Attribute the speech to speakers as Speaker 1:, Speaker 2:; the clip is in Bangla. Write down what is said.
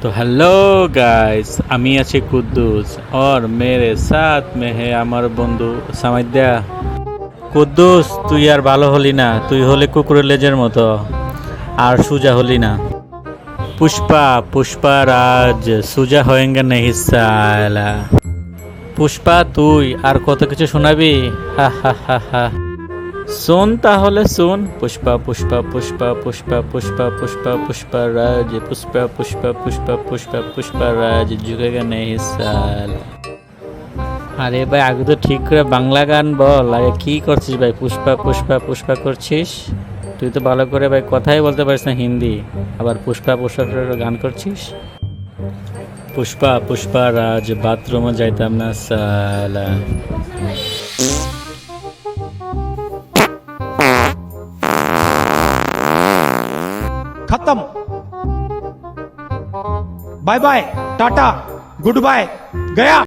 Speaker 1: तो हेलो गाइस আমি আছি কুদ্দুস और मेरे साथ में है আমার বন্ধু সামাইদ্যা। কুদ্দুস তুই আর ভালো হলি না, তুই হলে কুকুরের লেজের মতো আর সুজা হলি না। পুষ্পা পুষ্পা রাজ সুজা হয়েঙ্গে নেহি সালা। পুষ্পা তুই আর কত কিছু শোনাবি, হা হা হা হা। শোন তাহলে শোন, পুষ্পা পুষ্পা পুষ্পা পুষ্পা পুষ্পা পুষ্পা পুষ্পা রাজ পুষ্পা পুষ্পা পুষ্পা পুষ্পা পুষ্পা রাজ ঝুঁকেগা নেই সাল। আরে ভাই আগে তো ঠিক করে বাংলা গান বল, আগে কি করছিস ভাই? পুষ্পা পুষ্পা পুষ্পা করছিস, তুই তো ভালো করে ভাই কথাই বলতে পারিস না হিন্দি, আবার পুষ্পা পুষ্পা করে গান করছিস। পুষ্পা পুষ্পা রাজ বাথরুমে যাইতাম না সালা।
Speaker 2: खत्म। Bye bye tata good bye गया।